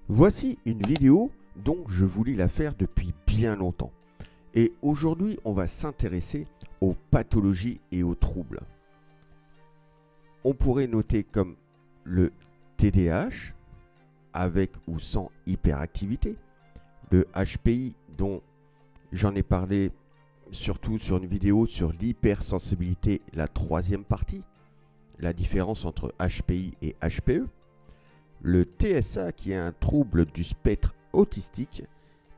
Voici une vidéo dont je voulais la faire depuis bien longtemps. Et aujourd'hui, on va s'intéresser aux pathologies et aux troubles. On pourrait noter comme le TDAH, avec ou sans hyperactivité, le HPI dont j'en ai parlé surtout sur une vidéo sur l'hypersensibilité, la troisième partie, la différence entre HPI et HPE, le TSA qui est un trouble du spectre autistique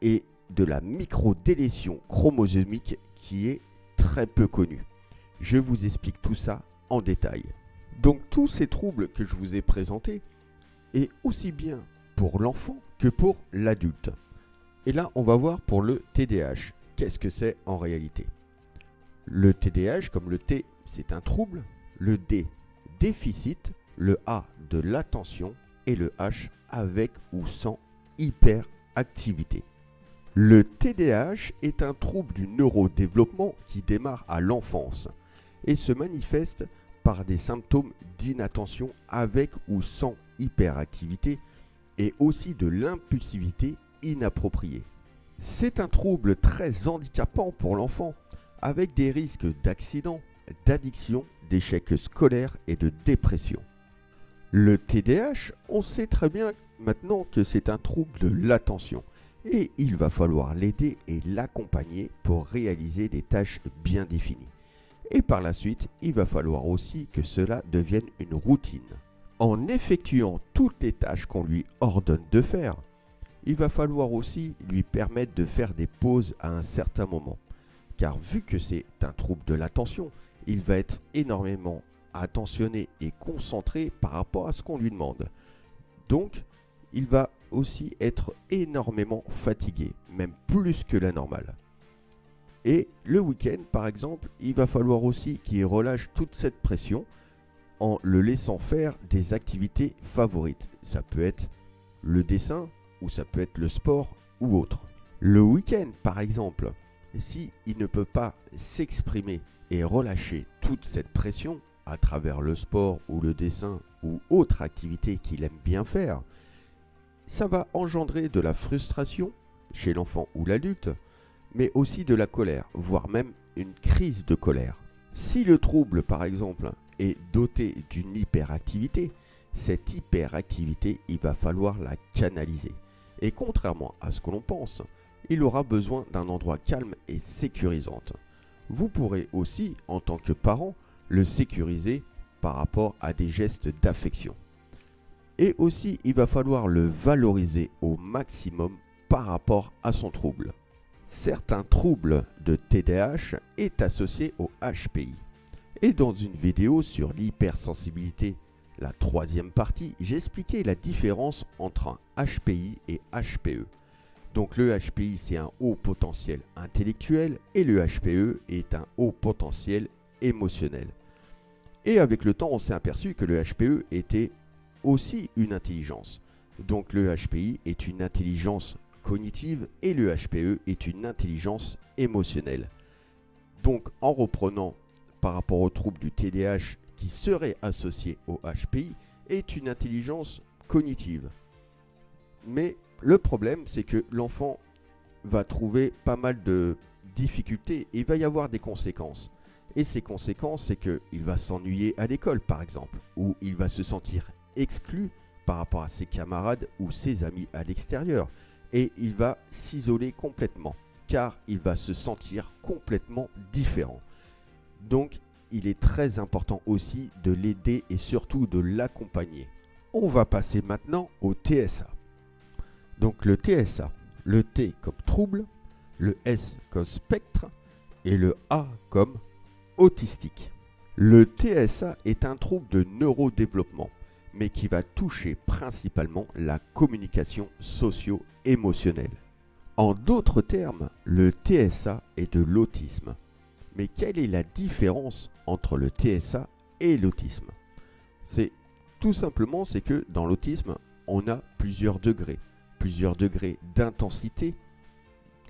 et de la microdélétion chromosomique qui est très peu connue. Je vous explique tout ça en détail. Donc tous ces troubles que je vous ai présentés est aussi bien pour l'enfant que pour l'adulte. Et là, on va voir pour le TDAH. Qu'est-ce que c'est en réalité? Le TDAH, comme le T, c'est un trouble, le D, déficit, le A, de l'attention et le H, avec ou sans hyperactivité. Le TDAH est un trouble du neurodéveloppement qui démarre à l'enfance et se manifeste par des symptômes d'inattention avec ou sans hyperactivité et aussi de l'impulsivité inappropriée. C'est un trouble très handicapant pour l'enfant avec des risques d'accident, d'addiction, d'échec scolaire et de dépression. Le TDAH, on sait très bien maintenant que c'est un trouble de l'attention et il va falloir l'aider et l'accompagner pour réaliser des tâches bien définies. Et par la suite, il va falloir aussi que cela devienne une routine. En effectuant toutes les tâches qu'on lui ordonne de faire, il va falloir aussi lui permettre de faire des pauses à un certain moment. Car vu que c'est un trouble de l'attention, il va être énormément attentionné et concentré par rapport à ce qu'on lui demande. Donc, il va aussi être énormément fatigué, même plus que la normale. Et le week-end, par exemple, il va falloir aussi qu'il relâche toute cette pression en le laissant faire des activités favorites. Ça peut être le dessin ou ça peut être le sport ou autre. Le week-end, par exemple, si il ne peut pas s'exprimer et relâcher toute cette pression à travers le sport ou le dessin ou autre activité qu'il aime bien faire, ça va engendrer de la frustration chez l'enfant ou l'adulte, mais aussi de la colère, voire même une crise de colère. Si le trouble, par exemple, est doté d'une hyperactivité, cette hyperactivité, il va falloir la canaliser. Et contrairement à ce que l'on pense, il aura besoin d'un endroit calme et sécurisant. Vous pourrez aussi, en tant que parent, le sécuriser par rapport à des gestes d'affection. Et aussi, il va falloir le valoriser au maximum par rapport à son trouble. Certains troubles de TDAH est associé au HPI. Et dans une vidéo sur l'hypersensibilité, la troisième partie, j'expliquais la différence entre un HPI et HPE. Donc le HPI, c'est un haut potentiel intellectuel et le HPE est un haut potentiel émotionnel. Et avec le temps, on s'est aperçu que le HPE était aussi une intelligence. Donc le HPI est une intelligence cognitive et le HPE est une intelligence émotionnelle. Donc en reprenant par rapport au trouble du TDAH qui serait associé au HPI, est une intelligence cognitive. Mais le problème, c'est que l'enfant va trouver pas mal de difficultés et il va y avoir des conséquences. Et ces conséquences, c'est qu'il va s'ennuyer à l'école, par exemple, ou il va se sentir exclu par rapport à ses camarades ou ses amis à l'extérieur. Et il va s'isoler complètement, car il va se sentir complètement différent. Donc, il est très important aussi de l'aider et surtout de l'accompagner. On va passer maintenant au TSA. Donc le TSA, le T comme trouble, le S comme spectre et le A comme autistique. Le TSA est un trouble de neurodéveloppement, mais qui va toucher principalement la communication socio-émotionnelle. En d'autres termes, le TSA est de l'autisme. Mais quelle est la différence entre le TSA et l'autisme? C'est tout simplement c'est que dans l'autisme, on a plusieurs degrés d'intensité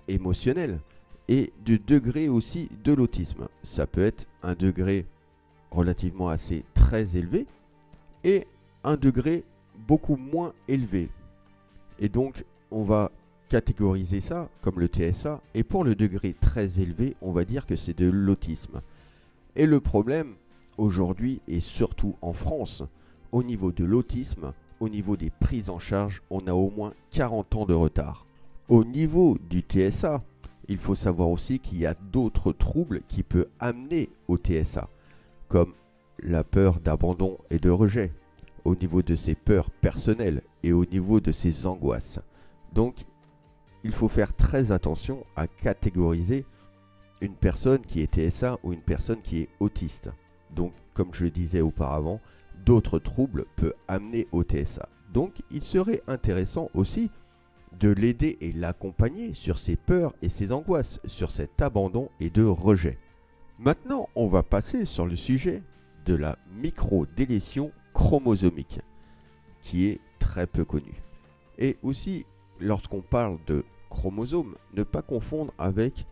émotionnelle et de degré aussi de l'autisme. Ça peut être un degré relativement assez très élevé et un degré beaucoup moins élevé. Et donc, on va catégoriser ça comme le TSA. Et pour le degré très élevé, on va dire que c'est de l'autisme. Et le problème, aujourd'hui, et surtout en France, au niveau de l'autisme, au niveau des prises en charge, on a au moins 40 ans de retard. Au niveau du TSA, il faut savoir aussi qu'il y a d'autres troubles qui peuvent amener au TSA, comme la peur d'abandon et de rejet, au niveau de ses peurs personnelles et au niveau de ses angoisses. Donc, il faut faire très attention à catégoriser une personne qui est TSA ou une personne qui est autiste. Donc, comme je le disais auparavant, d'autres troubles peuvent amener au TSA. Donc, il serait intéressant aussi de l'aider et l'accompagner sur ses peurs et ses angoisses, sur cet abandon et de rejet. Maintenant, on va passer sur le sujet de la microdélétion chromosomique, qui est très peu connue. Et aussi, lorsqu'on parle de chromosomes, ne pas confondre avec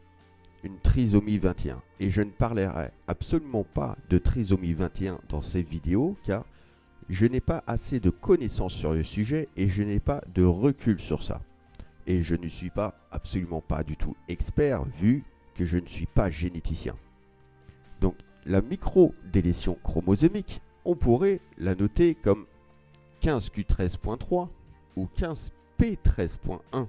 une trisomie 21. Et je ne parlerai absolument pas de trisomie 21 dans ces vidéos, car je n'ai pas assez de connaissances sur le sujet et je n'ai pas de recul sur ça. Et je ne suis absolument pas du tout expert, vu que je ne suis pas généticien. Donc, la microdélétion chromosomique, on pourrait la noter comme 15q13.3 ou 15p13.1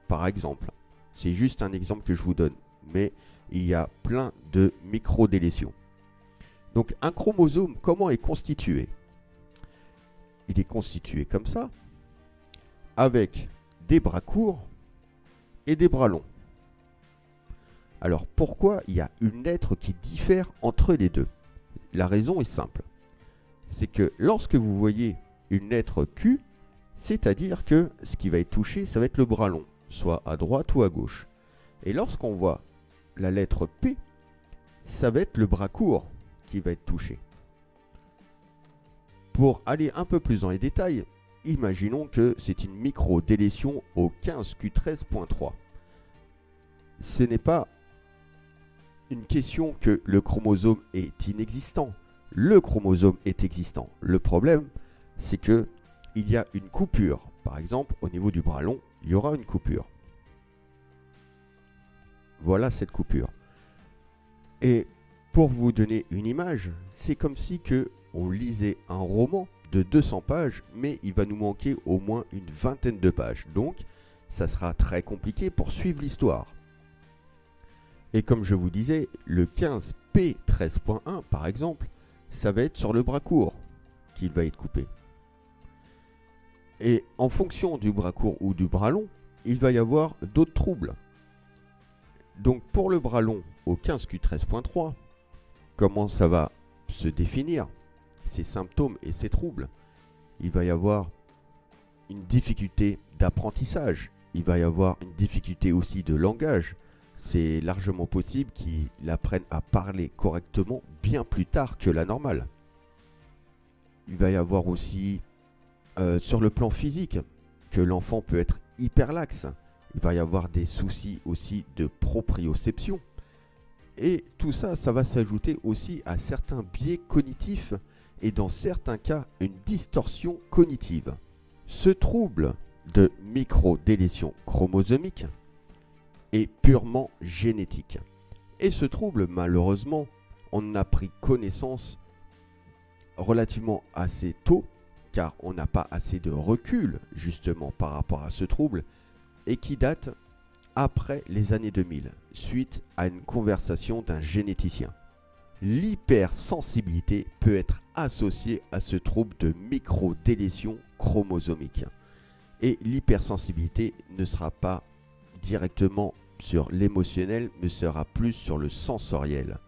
par exemple. C'est juste un exemple que je vous donne, mais il y a plein de microdélétions. Donc un chromosome, comment est constitué? Il est constitué comme ça, avec des bras courts et des bras longs. Alors pourquoi il y a une lettre qui diffère entre les deux? La raison est simple. C'est que lorsque vous voyez une lettre Q, c'est-à-dire que ce qui va être touché, ça va être le bras long, soit à droite ou à gauche. Et lorsqu'on voit la lettre P, ça va être le bras court qui va être touché. Pour aller un peu plus dans les détails, imaginons que c'est une microdélétion au 15q13.3. Ce n'est pas une question que le chromosome est inexistant. Le chromosome est existant. Le problème, c'est que il y a une coupure. Par exemple, au niveau du bras long, il y aura une coupure. Voilà cette coupure. Et pour vous donner une image, c'est comme si on lisait un roman de 200 pages, mais il va nous manquer au moins une vingtaine de pages. Donc, ça sera très compliqué pour suivre l'histoire. Et comme je vous disais, le 15p13.1, par exemple, ça va être sur le bras court qu'il va être coupé. Et en fonction du bras court ou du bras long, il va y avoir d'autres troubles. Donc pour le bras long au 15q13.3, comment ça va se définir, ces symptômes et ces troubles? Il va y avoir une difficulté d'apprentissage, il va y avoir une difficulté aussi de langage. C'est largement possible qu'il apprenne à parler correctement bien plus tard que la normale. Il va y avoir aussi, sur le plan physique, que l'enfant peut être hyperlaxe. Il va y avoir des soucis aussi de proprioception. Et tout ça, ça va s'ajouter aussi à certains biais cognitifs et dans certains cas, une distorsion cognitive. Ce trouble de microdélétion chromosomique est purement génétique. Et ce trouble, malheureusement, on en a pris connaissance relativement assez tôt, car on n'a pas assez de recul justement par rapport à ce trouble, et qui date après les années 2000, suite à une conversation d'un généticien. L'hypersensibilité peut être associée à ce trouble de microdélétion chromosomique. Et l'hypersensibilité ne sera pas directement sur l'émotionnel, mais sera plus sur le sensoriel.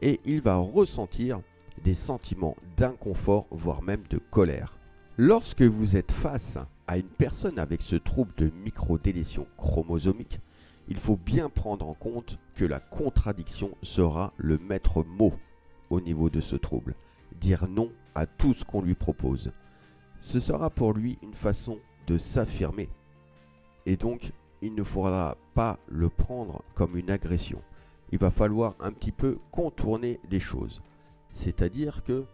Et il va ressentir des sentiments d'inconfort, voire même de colère. Lorsque vous êtes face à une personne avec ce trouble de microdélétion chromosomique, il faut bien prendre en compte que la contradiction sera le maître mot au niveau de ce trouble. Dire non à tout ce qu'on lui propose. Ce sera pour lui une façon de s'affirmer. Et donc, il ne faudra pas le prendre comme une agression. Il va falloir un petit peu contourner les choses. C'est-à-dire que,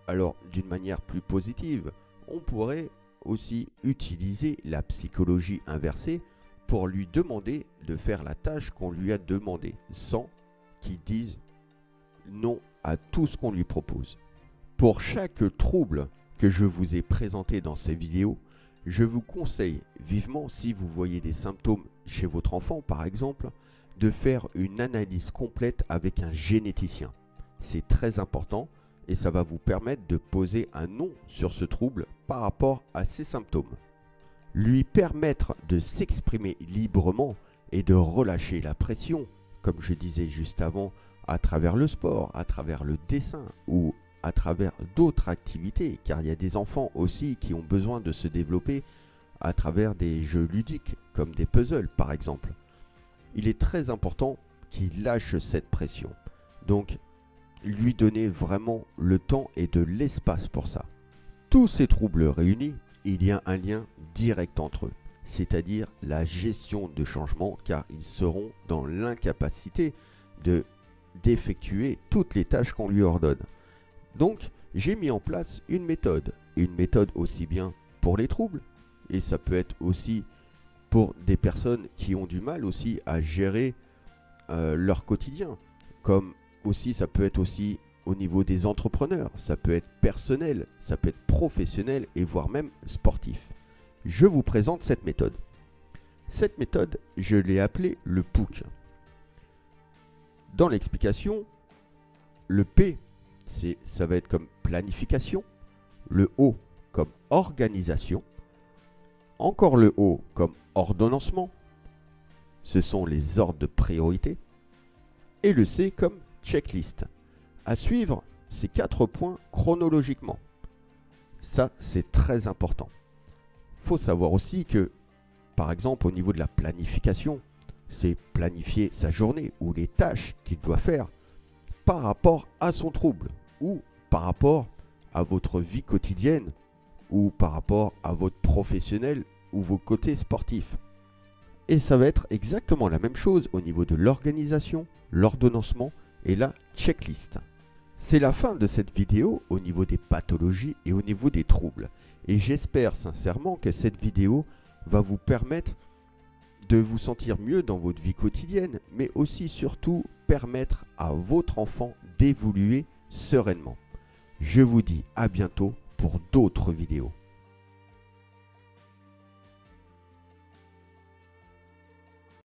alors d'une manière plus positive, on pourrait aussi utiliser la psychologie inversée pour lui demander de faire la tâche qu'on lui a demandé, sans qu'il dise non à tout ce qu'on lui propose. Pour chaque trouble que je vous ai présenté dans ces vidéos, je vous conseille vivement, si vous voyez des symptômes chez votre enfant par exemple, de faire une analyse complète avec un généticien. C'est très important et ça va vous permettre de poser un nom sur ce trouble par rapport à ses symptômes. Lui permettre de s'exprimer librement et de relâcher la pression, comme je disais juste avant, à travers le sport, à travers le dessin ou à travers d'autres activités, car il y a des enfants aussi qui ont besoin de se développer à travers des jeux ludiques, comme des puzzles par exemple. Il est très important qu'il lâche cette pression. Donc, lui donner vraiment le temps et de l'espace pour ça. Tous ces troubles réunis, il y a un lien direct entre eux, c'est-à-dire la gestion de changement, car ils seront dans l'incapacité d'effectuer toutes les tâches qu'on lui ordonne. Donc, j'ai mis en place une méthode aussi bien pour les troubles, et ça peut être aussi pour des personnes qui ont du mal aussi à gérer leur quotidien, comme aussi ça peut être aussi au niveau des entrepreneurs, ça peut être personnel, ça peut être professionnel et voire même sportif. Je vous présente cette méthode. Cette méthode, je l'ai appelée le POOC. Dans l'explication, le P, ça va être comme planification, le O comme organisation, encore le O comme ordonnancement, ce sont les ordres de priorité, et le C comme checklist. À suivre ces 4 points chronologiquement. Ça, c'est très important. Il faut savoir aussi que, par exemple, au niveau de la planification, c'est planifier sa journée ou les tâches qu'il doit faire par rapport à son trouble ou par rapport à votre vie quotidienne ou par rapport à votre professionnel ou vos côtés sportifs. Et ça va être exactement la même chose au niveau de l'organisation, l'ordonnancement et la checklist. C'est la fin de cette vidéo au niveau des pathologies et au niveau des troubles. Et j'espère sincèrement que cette vidéo va vous permettre de vous sentir mieux dans votre vie quotidienne, mais aussi surtout permettre à votre enfant d'évoluer sereinement. Je vous dis à bientôt pour d'autres vidéos.